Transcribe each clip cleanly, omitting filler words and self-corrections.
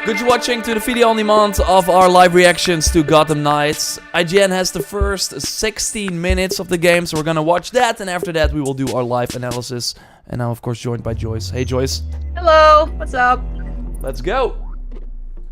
Good you watching to the video on demand of our live reactions to Gotham Knights. IGN has the first 16 minutes of the game, so we're gonna watch that, and after that we will do our live analysis. And now of course joined by Joyce. Hey Joyce. Hello, what's up? Let's go!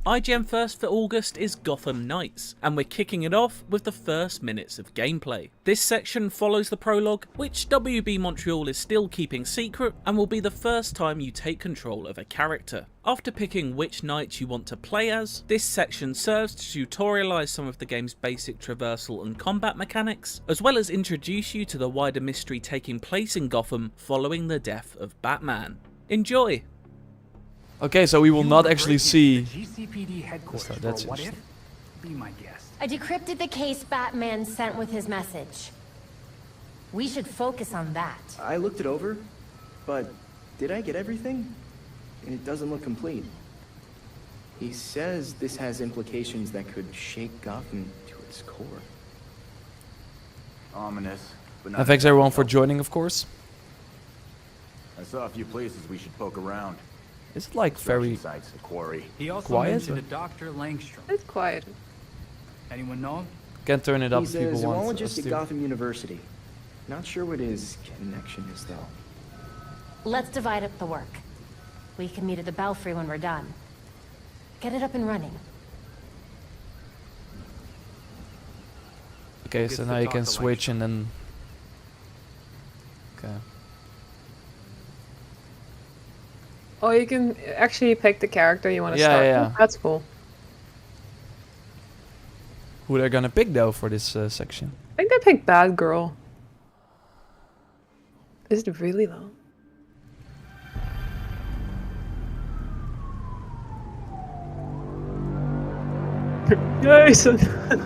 IGN first for August is Gotham Knights, and we're kicking it off with the first minutes of gameplay. This section follows the prologue, which WB Montreal is still keeping secret, and will be the first time you take control of a character. After picking which knight you want to play as, this section serves to tutorialise some of the game's basic traversal and combat mechanics, as well as introduce you to the wider mystery taking place in Gotham following the death of Batman. Enjoy! Okay, so we will not actually see... GCPD headquarters That's for what if? interesting. Be my guest. I decrypted the case Batman sent with his message. We should focus on that. I looked it over, but did I get everything? It doesn't look complete. He says this has implications that could shake Gotham to its core. Ominous, but And not... thanks everyone for joining, of course. I saw a few places we should poke around. Is it like very... Sites, the quarry. He also Quiet, mentioned or- a Dr. Langstrom. It's quiet. Anyone know him? Can't turn it up He's if a people want us zoologist at to. Gotham University. Not sure what his connection is, though. Let's divide up the work. We can meet at the Belfry when we're done. Get it up and running. Okay, so now you can switch and then... Okay. Oh, you can actually pick the character you want to Yeah, start yeah. with. That's cool. Who they're gonna pick though for this section? I think they picked Bad Girl. Is it really though? Jason!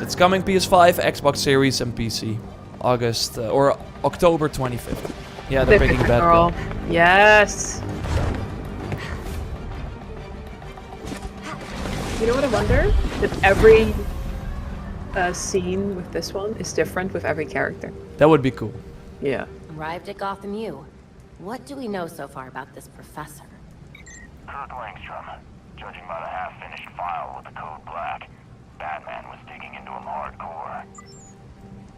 It's coming PS5, Xbox Series and PC. August or October 25th. Yeah, they're picking picked Bad Girl. Yes! You know what I wonder? If every scene with this one is different with every character. That would be cool. Yeah. Arrived at Gotham U. What do we know so far about this professor? Kirk Langstrom, judging by the half-finished file with the code black, Batman was digging into him hardcore.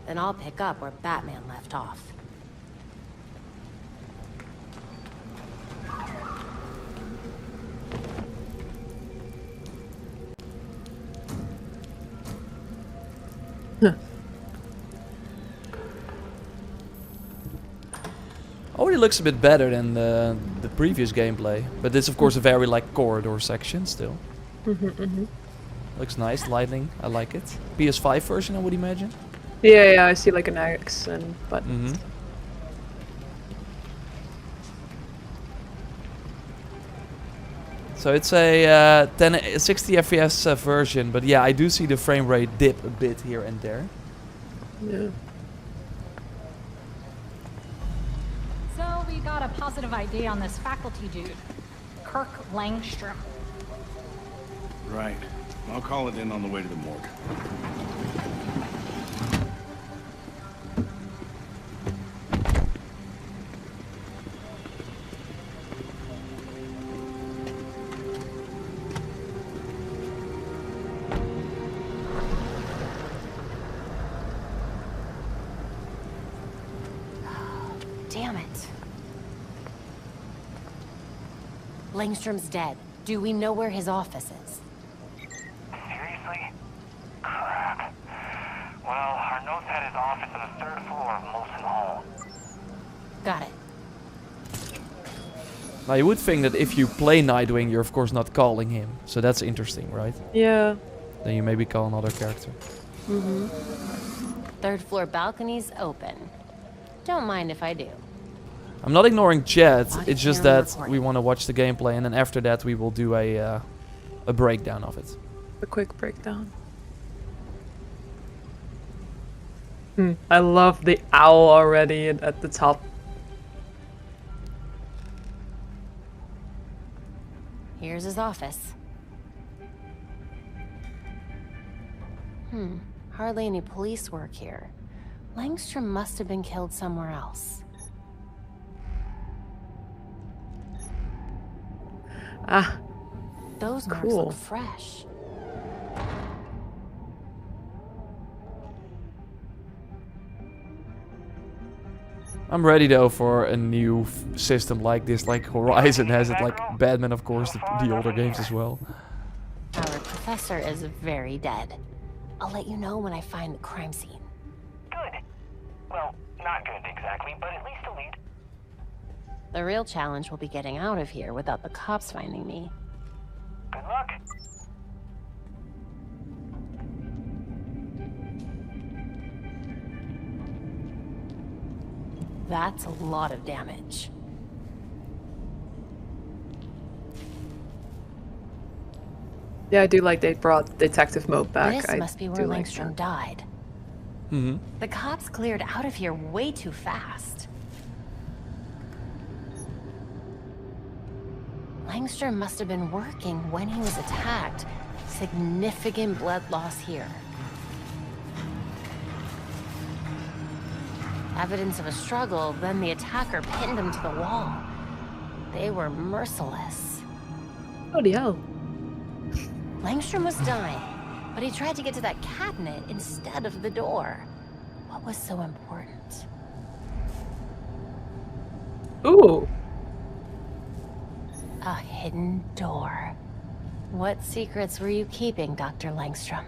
Then I'll pick up where Batman left off. Already looks a bit better than the previous gameplay, but it's of course a very like corridor section still. Looks nice, lighting, I like it. PS5 version, I would imagine. Yeah, yeah, I see like an X and buttons. So it's a 60 FPS version, but yeah, I do see the frame rate dip a bit here and there. Yeah. So we got a positive ID on this faculty dude, Kirk Langstrom. Right. I'll call it in on the way to the morgue. Damn it. Langstrom's dead. Do we know where his office is? Seriously? Crap. Well, our notes had his office on the 3rd floor of Molson Hall. Got it. Now you would think that if you play Nightwing, you're of course not calling him. So that's interesting, right? Yeah. Then you maybe call another character. 3rd floor balcony's open. Don't mind if I do. I'm not ignoring chat, Body it's just camera that recording. we want to watch the gameplay and then after that we will do a breakdown of it. A quick breakdown. I love the owl already at the top. Here's his office. Hardly any police work here. Langstrom must have been killed somewhere else. Ah, Those marks Cool. look fresh. I'm ready though for a new system like this, like Horizon has it, like Batman of course, the older games as well. Our professor is very dead. I'll let you know when I find the crime scene. Good. Well, not good exactly, but at least a lead. The real challenge will be getting out of here without the cops finding me. Good luck. That's a lot of damage. Yeah, I do like they brought detective mode back. This must be where do like Langstrom that. died. Mm-hmm. The cops cleared out of here way too fast. Langstrom must have been working when he was attacked. Significant blood loss here. Evidence of a struggle, then the attacker pinned him to the wall. They were merciless. Holy hell. Langstrom was dying, but he tried to get to that cabinet instead of the door. What was so important? Ooh. A hidden door. What secrets were you keeping, Dr. Langstrom?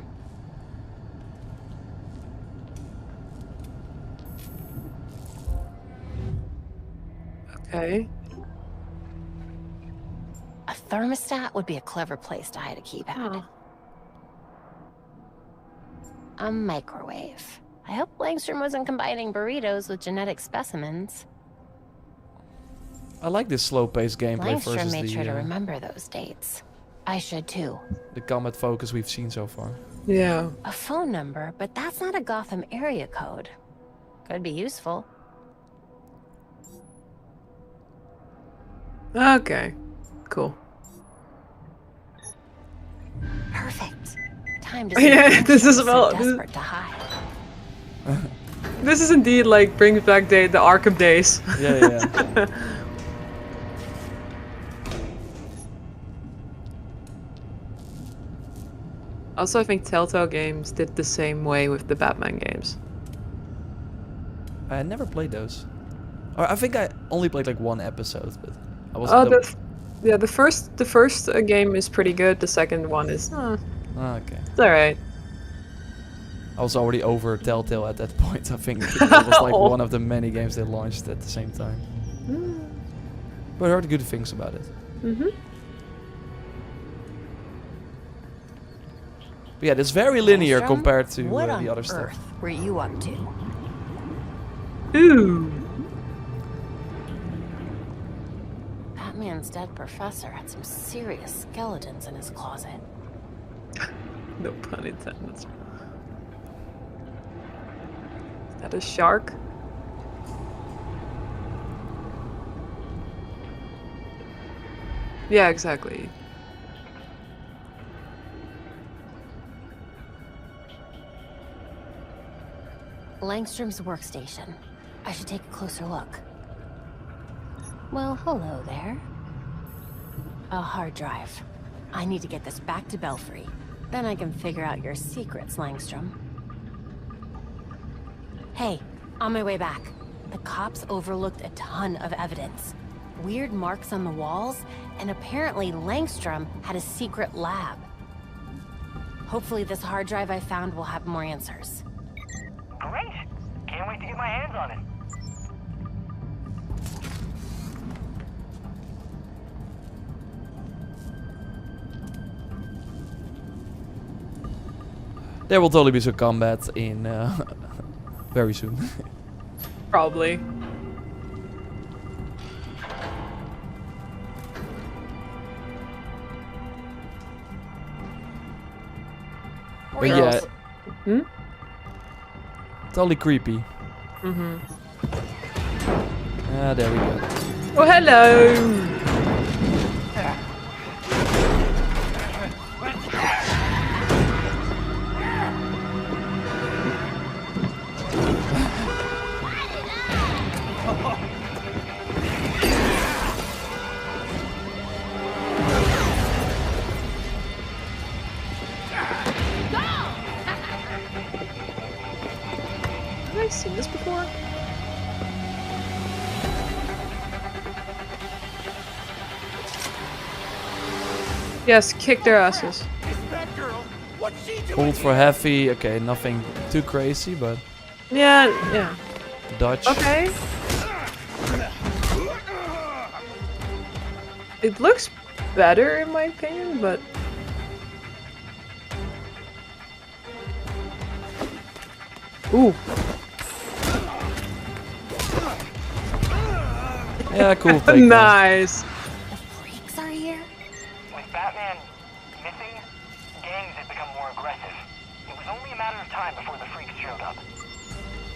Okay. A thermostat would be a clever place to hide a keypad. Oh. A microwave. I hope Langstrom wasn't combining burritos with genetic specimens. I like this slow-paced gameplay Langstrom versus made sure to the remember those dates. I should too. combat focus we've seen so far. Yeah. A phone number, but that's not a Gotham area code. Could be useful. Okay. Cool. Perfect. Time to see Yeah, if this is Langstrom's well- so desperate to hide. This is indeed like brings back the Arkham days. Yeah. Also, I think Telltale Games did the same way with the Batman games. I had never played those. Or I think I only played like one episode, but I was. Oh, the first game is pretty good. The second one is Okay. it's alright. I was already over Telltale at that point. I think it was like one of the many games they launched at the same time. But I heard good things about it. Mhm. But yeah, it's very linear Langstrom, compared to what the on other earth stuff. were you up to? Ooh. Batman's dead professor had some serious skeletons in his closet. No pun intended. Is that a shark? Yeah, exactly. Langstrom's workstation. I should take a closer look. Well, hello there. A hard drive. I need to get this back to Belfry. Then I can figure out your secrets, Langstrom. Hey, on my way back. The cops overlooked a ton of evidence. Weird marks on the walls, and apparently Langstrom had a secret lab. Hopefully this hard drive I found will have more answers. Great! Can't wait to get my hands on it. There will totally be some combat in very soon. Probably. But yeah, Hmm? totally creepy. Mhm. Ah, there we go. Oh, hello. Yes, kick their asses. Hold for heavy. Okay, nothing too crazy, but Yeah, yeah. dodge. Okay. It looks better in my opinion, but ooh. Yeah, cool take. Nice. Freaks are here? With Batman missing, gangs have become more aggressive. It was only a matter of time before the freaks showed up.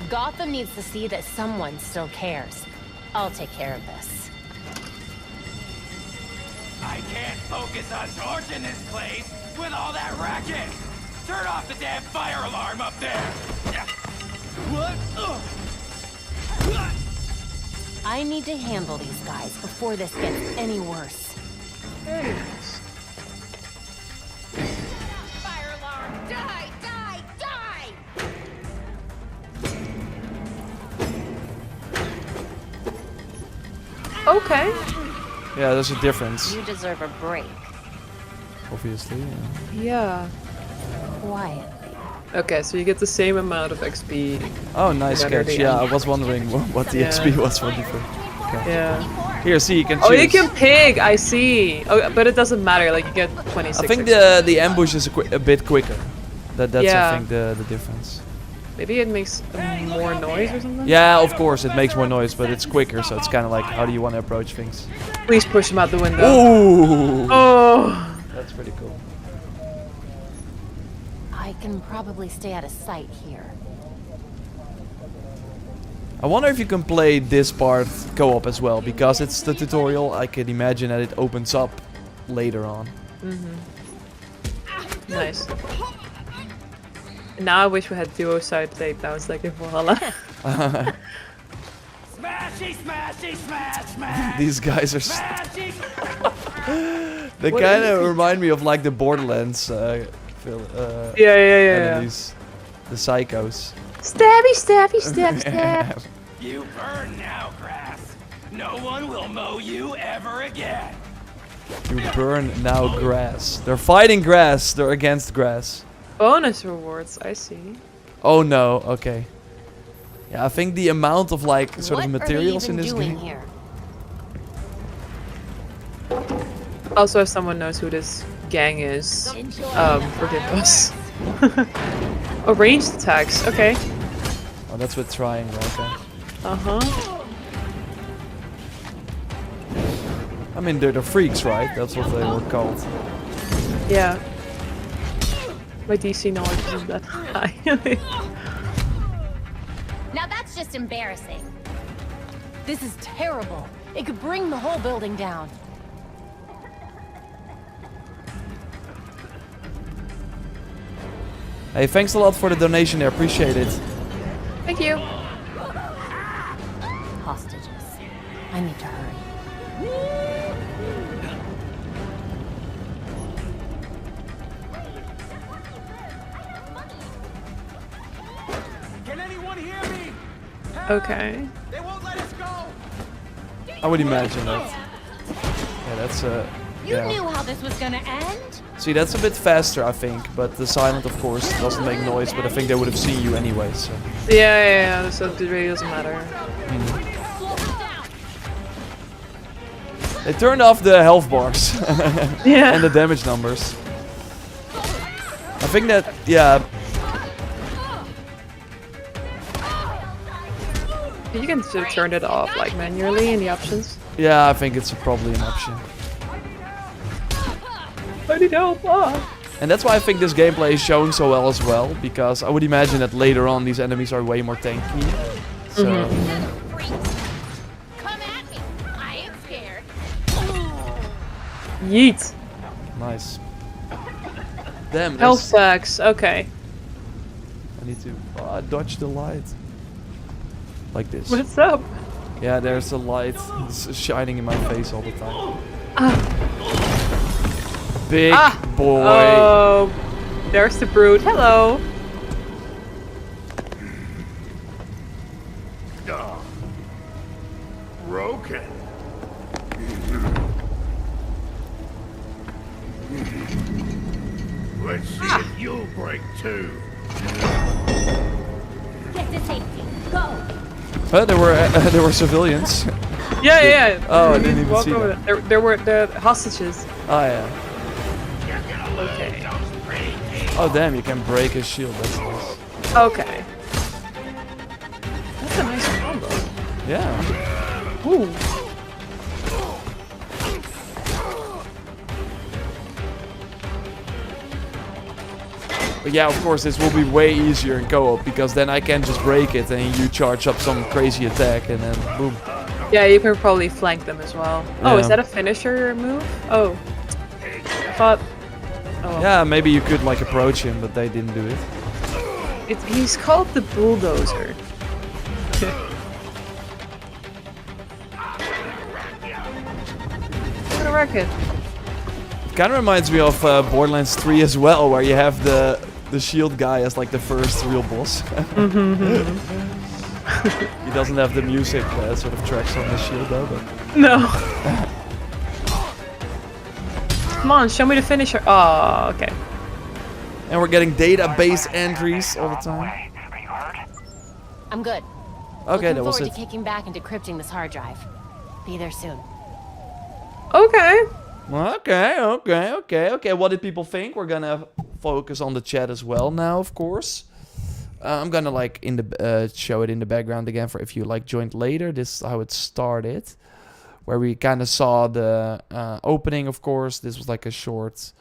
Gotham needs to see that someone still cares. I'll take care of this. I can't focus on torching this place with all that racket! Turn off the damn fire alarm up there! What? I need to handle these guys before this gets any worse. Fire alarm! Die! Die! Die! Okay. Yeah, there's a difference. You deserve a break. Obviously. Yeah. Yeah. Quietly. Okay, so you get the same amount of XP. Oh, nice no matter catch. the Yeah, I end. was wondering what the Yeah. XP was for different. Okay. Yeah. Here, see, you can choose. Oh, you can pick. I see. Oh, but it doesn't matter. Like you get 26. I think XP. the ambush is a bit quicker. That's Yeah. I think the difference. Maybe it makes more noise or something. Yeah, of course it makes more noise, but it's quicker, so it's kind of like how do you want to approach things. Please push him out the window. Ooh, Oh. that's pretty cool. I can probably stay out of sight here. I wonder if you can play this part co-op as well, because it's the tutorial. I can imagine that it opens up later on. Nice. Now I wish we had duo side takedowns like in Valhalla. Smashy, smashy, smash, smash! These guys are. Smashy! They What kind is of it? remind me of like the Borderlands Yeah. enemies, the psychos. Stabby, stabby, stab, stab. You burn now, grass. No one will mow you ever again. You burn now grass. They're fighting grass. They're against grass. Bonus rewards, I see. Oh no. Okay. Yeah, I think the amount of like sort What of are they materials in even this doing game. here? Also, if someone knows who this gang is, forgive us. Oh, ranged attacks. Okay. Oh, that's with triangle. Okay. Uh-huh. I mean, they're the freaks, right? That's what they were called. Yeah. My DC knowledge isn't that high. Now that's just embarrassing. This is terrible. It could bring the whole building down. Hey, thanks a lot for the donation there. Appreciate it. Thank you. Hostages. I need to hurry. Can anyone hear me? Okay. They won't let us go. I would imagine that. Yeah, that's You yeah. knew how this was gonna end? See, that's a bit faster, I think. But the silent, of course, doesn't make noise. But I think they would have seen you anyway. So. Yeah, so it really doesn't matter. They turned off the health bars Yeah. and the damage numbers. I think that, yeah. You can turn it off like manually in the options. Yeah, I think it's probably an option. I need help. Ah. And that's why I think this gameplay is showing so well as well, because I would imagine that later on these enemies are way more tanky. So Come at me. I ain't scared. Yeet. nice. Damn, Health there's- stacks. Okay. I need to dodge the light. Like this. What's up? Yeah, there's a light. It's shining in my face all the time. Big boy. Oh, there's the brute. Hello. Broken. Let's see if you'll break too. Get to safety. Go. There were civilians. Yeah. Oh, I You didn't even walk see over that. There were the hostages. Oh yeah. Okay. Oh damn, you can break his shield. That's nice. Okay. That's a nice combo. Yeah. Ooh. But yeah, of course, this will be way easier in co-op because then I can just break it and you charge up some crazy attack and then boom. Yeah, you can probably flank them as well. Oh, Yeah. is that a finisher move? Oh. I thought... Oh. Yeah, maybe you could like approach him, but they didn't do it. He's called the Bulldozer. I'm gonna wreck it. It kind of reminds me of Borderlands 3 as well, where you have the shield guy as like the first real boss. He doesn't have the music sort of tracks on the shield though, but... No. Come on, show me the finisher. Oh, okay. And we're getting database entries all the time. I'm good. Okay, Looking that was forward it. to kicking back and decrypting this hard drive. Be there soon. Okay. Okay. What did people think? We're gonna focus on the chat as well now, of course. I'm gonna like in the show it in the background again for if you like joined later. This is how it started, where we kind of saw the opening. Of course, this was like a short,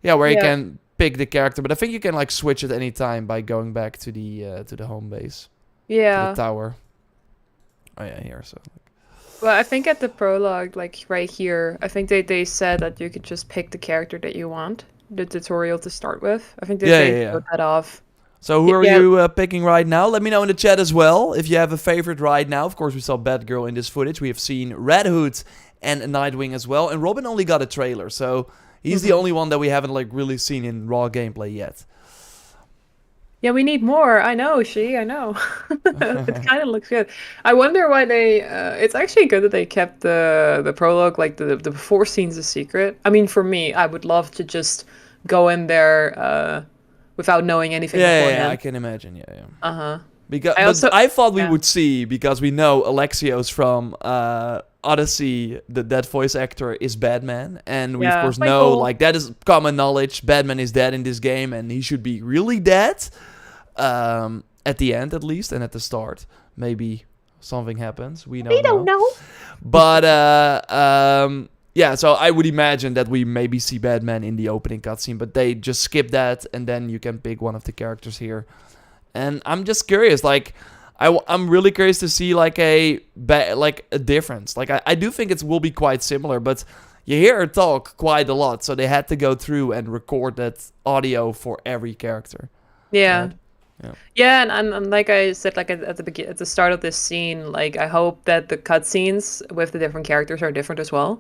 where you can pick the character, but I think you can like switch at any time by going back to the home base. Yeah. To the tower. Oh yeah, here so. Well, I think at the prologue, like right here, I think they said that you could just pick the character that you want, the tutorial to start with. I think they put that off. So who are you picking right now? Let me know in the chat as well if you have a favorite right now. Of course, we saw Batgirl in this footage. We have seen Red Hood and Nightwing as well. And Robin only got a trailer, so he's the only one that we haven't like really seen in raw gameplay yet. Yeah, we need more. I know, I know. It kind of looks good. I wonder why they... it's actually good that they kept the prologue, like the before scenes a secret. I mean, for me, I would love to just go in there without knowing anything beforehand. Yeah, I can imagine, Uh-huh. Because I thought we would see, because we know Alexios from Odyssey, that voice actor, is Batman. And we, of course, know, like, that is common knowledge. Batman is dead in this game, and he should be really dead. At the end, at least, and at the start. Maybe something happens. We don't know. But, yeah, so I would imagine that we maybe see Batman in the opening cutscene, but they just skip that, and then you can pick one of the characters here. And I'm just curious, like, I'm really curious to see, like, a difference. Like, I do think it will be quite similar, but you hear her talk quite a lot, so they had to go through and record that audio for every character. Yeah. Right? Yeah, and like I said, like at the start of this scene, like I hope that the cutscenes with the different characters are different as well.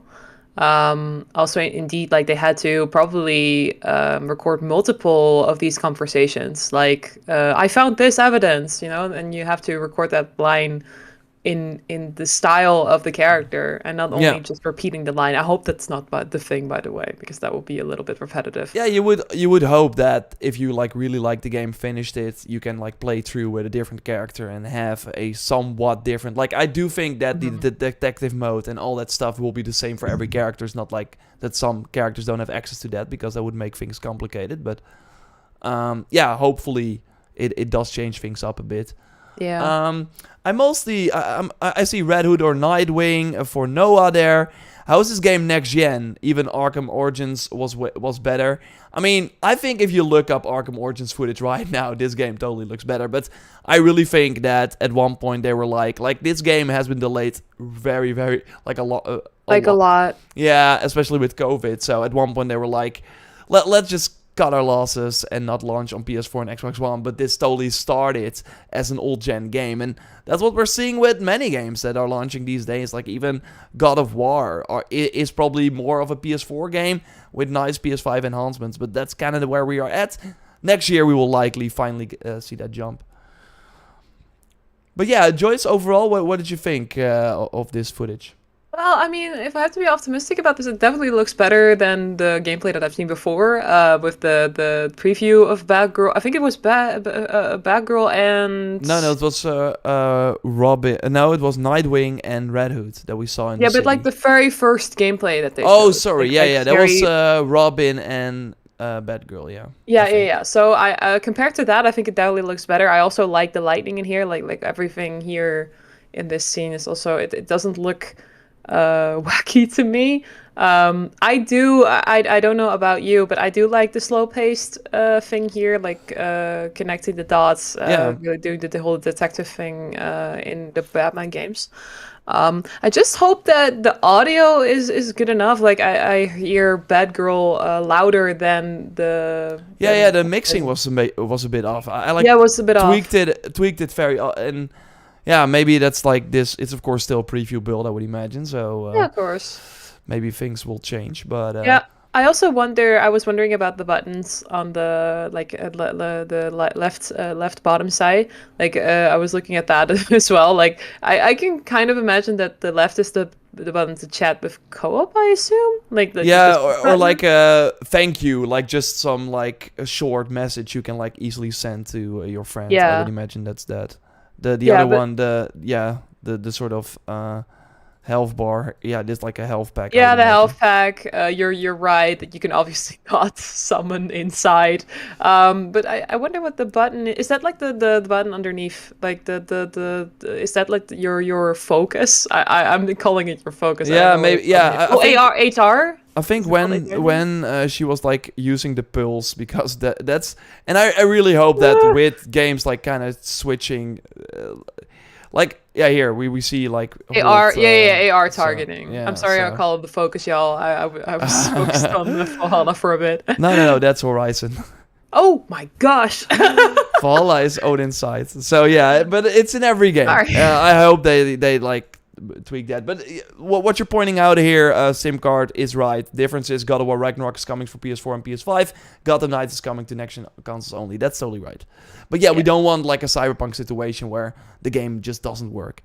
Also, indeed, like they had to probably record multiple of these conversations. Like, I found this evidence, and you have to record that line in the style of the character and not only just repeating the line. I hope that's not the thing, by the way, because that would be a little bit repetitive. Yeah, you would hope that if you like really like the game, finished it, you can like play through with a different character and have a somewhat different. Like I do think that the detective mode and all that stuff will be the same for every character. It's not like that some characters don't have access to that because that would make things complicated. But yeah, hopefully it does change things up a bit. Yeah. I see Red Hood or Nightwing for Noah there. How is this game next gen? Even Arkham Origins was better. I mean, I think if you look up Arkham Origins footage right now, this game totally looks better. But I really think that at one point they were like this game has been delayed very, very, like a lot. A lot. Yeah, especially with COVID. So at one point they were like, let's just cut our losses and not launch on PS4 and Xbox One, but this totally started as an old-gen game, and that's what we're seeing with many games that are launching these days, like even God of War is probably more of a PS4 game with nice PS5 enhancements, but that's kind of where we are at. Next year we will likely finally see that jump. But yeah, Joyce, overall, what did you think of this footage? Well, I mean, if I have to be optimistic about this, it definitely looks better than the gameplay that I've seen before. With the preview of Batgirl, I think it was Batgirl and No, it was Robin. No, it was Nightwing and Red Hood that we saw in the yeah, city. but like the very first gameplay that they Oh, showed. sorry. Like, Yeah, that was Robin and Batgirl. Yeah. Yeah. So I compared to that, I think it definitely looks better. I also like the lightning in here. Like everything here in this scene is also it doesn't look wacky to me. I don't know about you, but I do like the slow paced thing here, like connecting the dots, really doing the whole detective thing in the Batman games. I just hope that the audio is good enough. Like I hear Batgirl louder than the The mixing was a bit off. I like it was a bit tweaked it very and yeah, maybe that's like this. It's of course still a preview build, I would imagine. So yeah, of course. Maybe things will change, but yeah. I also wonder. I was wondering about the buttons on the left bottom side. Like I was looking at that as well. Like I can kind of imagine that the left is the button to chat with co-op. I assume. Like or like thank you, like just some like a short message you can like easily send to your friend. Yeah. I would imagine that's that. The other one, the sort of health bar. Yeah, just like a health pack. Yeah, the health pack. You're right that you can obviously not summon inside. But I wonder what the button is. That like the button underneath, like the is that like your focus? I'm calling it your focus. Yeah, maybe. Yeah. HR. I think when she was like using the pulse, because that's and I really hope that with games like kind of switching, like here we see like AR AR targeting. So, yeah, I'm sorry, I call it the focus, y'all. I was focused on the Valhalla for a bit. No, that's Horizon. Oh my gosh. Valhalla is Odin's side. So yeah, but it's in every game. Sorry. I hope they like tweak that. But what you're pointing out here, SimCard, is right. The difference is God of War Ragnarok is coming for PS4 and PS5. Gotham Knights is coming to next-gen consoles only. That's totally right. But yeah, we don't want like a Cyberpunk situation where the game just doesn't work.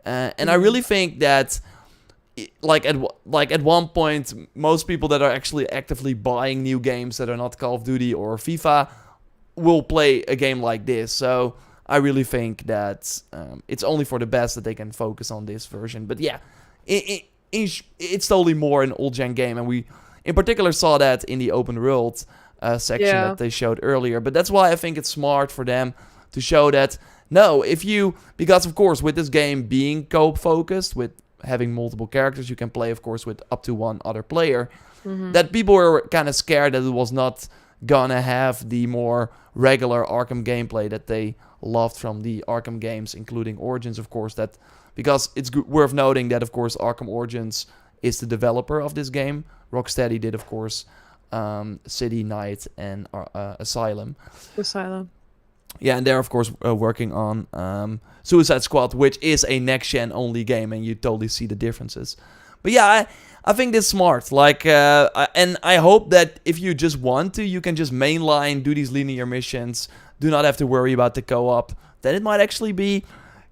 And I really think that like at one point, most people that are actually actively buying new games that are not Call of Duty or FIFA will play a game like this. So I really think that it's only for the best that they can focus on this version. But yeah, it's totally more an old-gen game. And we, in particular, saw that in the open world section that they showed earlier. But that's why I think it's smart for them to show that, no, because of course, with this game being co-focused, with having multiple characters, you can play, of course, with up to one other player, that people were kind of scared that it was not gonna have the more regular Arkham gameplay that they loved from the Arkham games, including Origins, of course. That because it's worth noting that, of course, Arkham Origins is the developer of this game. Rocksteady did, of course, City, Night, and Asylum. Yeah, and they're, of course, working on Suicide Squad, which is a next-gen only game, and you totally see the differences. But yeah, I think this is smart. Like, and I hope that if you just want to, you can just mainline, do these linear missions, do not have to worry about the co-op. Then it might actually be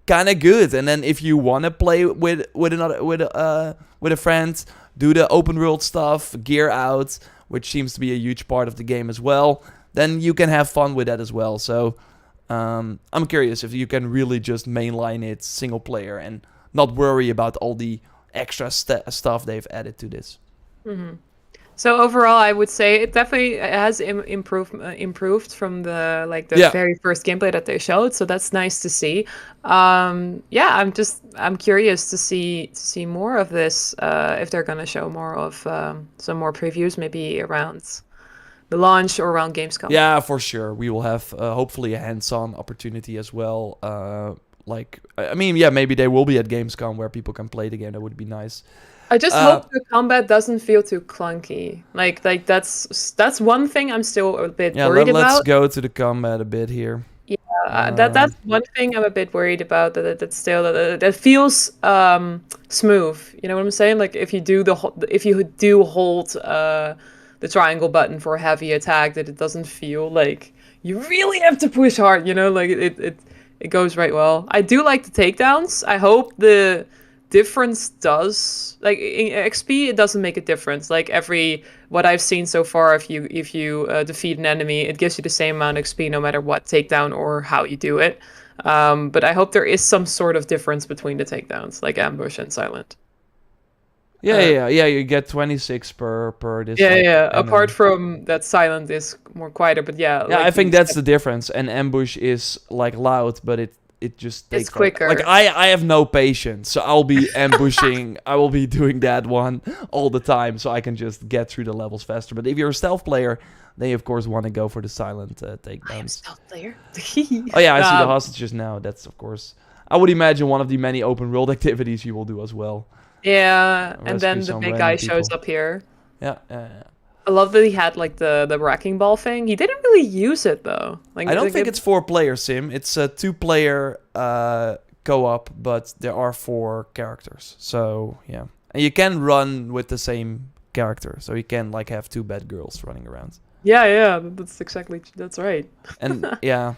kind of good. And then if you want to play with a friend, do the open world stuff, gear out, which seems to be a huge part of the game as well, then you can have fun with that as well. So I'm curious if you can really just mainline it single player and not worry about all the extra stuff they've added to this. So overall, I would say it definitely has improved from the very first gameplay that they showed. So that's nice to see. I'm curious to see more of this. If they're gonna show more of some more previews, maybe around the launch or around Gamescom. Yeah, for sure. We will have hopefully a hands-on opportunity as well. Maybe they will be at Gamescom where people can play the game. That would be nice. I just hope the combat doesn't feel too clunky. Like that's one thing I'm still a bit worried about. Let's go to the combat a bit here. Yeah, that's one thing I'm a bit worried about. That feels smooth. You know what I'm saying? Like if you do hold the triangle button for a heavy attack, that it doesn't feel like you really have to push hard. You know, like it goes right well. I do like the takedowns. I hope the difference does, like in XP, it doesn't make a difference. Like what I've seen so far, if you defeat an enemy, it gives you the same amount of XP no matter what takedown or how you do it. But I hope there is some sort of difference between the takedowns, like ambush and silent. Yeah, you get 26 per this. Yeah, like, yeah. enemy. Apart from that, silent is more quieter, but yeah. Yeah, like I think that's the difference. And ambush is like loud, but it just takes It's quicker. Like I have no patience, so I'll be ambushing. I will be doing that one all the time, so I can just get through the levels faster. But if you're a stealth player, they of course want to go for the silent takedowns. I am stealth player. Oh yeah, I see the hostages now. That's of course. I would imagine one of the many open world activities you will do as well. Yeah, Rescue and then the some big random guy shows people. up here. Yeah. I love that he had like the wrecking ball thing. He didn't really use it though. Like I don't think it's 4-player sim. It's a 2-player co-op, but there are 4 characters. So yeah, and you can run with the same character. So you can like have 2 bad girls running around. Yeah, that's right. And yeah,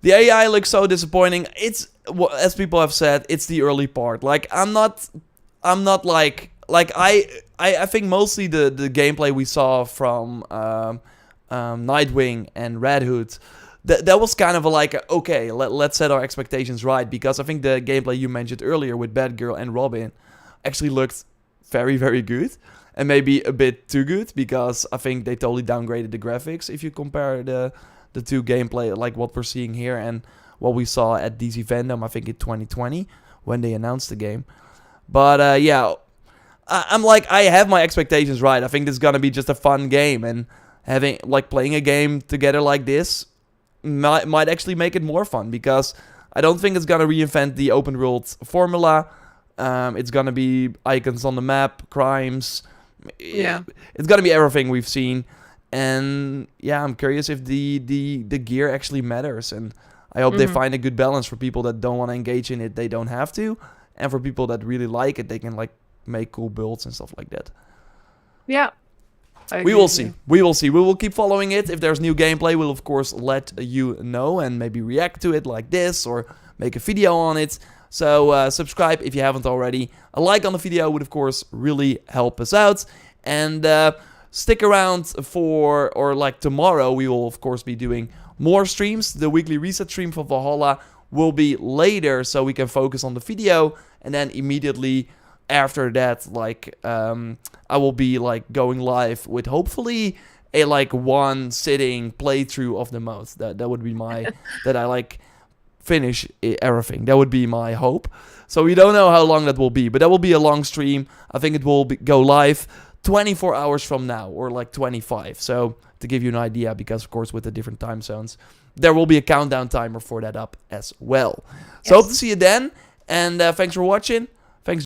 the AI looks so disappointing. It's as people have said, it's the early part. Like I'm not like I think mostly the gameplay we saw from Nightwing and Red Hood, that was kind of okay, let's set our expectations right, because I think the gameplay you mentioned earlier with Batgirl and Robin actually looked very, very good. And maybe a bit too good, because I think they totally downgraded the graphics if you compare the 2 gameplay, like what we're seeing here and what we saw at DC Fandom, I think in 2020, when they announced the game. But yeah, I'm like, I have my expectations right. I think this is gonna be just a fun game, and having playing a game together like this might actually make it more fun, because I don't think it's gonna reinvent the open world formula. It's gonna be icons on the map, crimes. Yeah, it's gonna be everything we've seen, and yeah, I'm curious if the gear actually matters, and I hope they find a good balance for people that don't want to engage in it. They don't have to, and for people that really like it, they can make cool builds and stuff like that. Yeah. We will see. We will keep following it. If there's new gameplay, we'll of course let you know and maybe react to it like this or make a video on it. So subscribe if you haven't already. A like on the video would of course really help us out. And stick around for, or tomorrow, we will of course be doing more streams. The weekly reset stream for Valhalla will be later, so we can focus on the video. And then immediately after that, I will be going live with hopefully a one sitting playthrough of the mode. That would be my that I finish everything. That would be my hope. So we don't know how long that will be, but that will be a long stream. I think it will go live 24 hours from now, or 25. So to give you an idea, because of course with the different time zones, there will be a countdown timer for that up as well. So hope to see you then, and thanks for watching.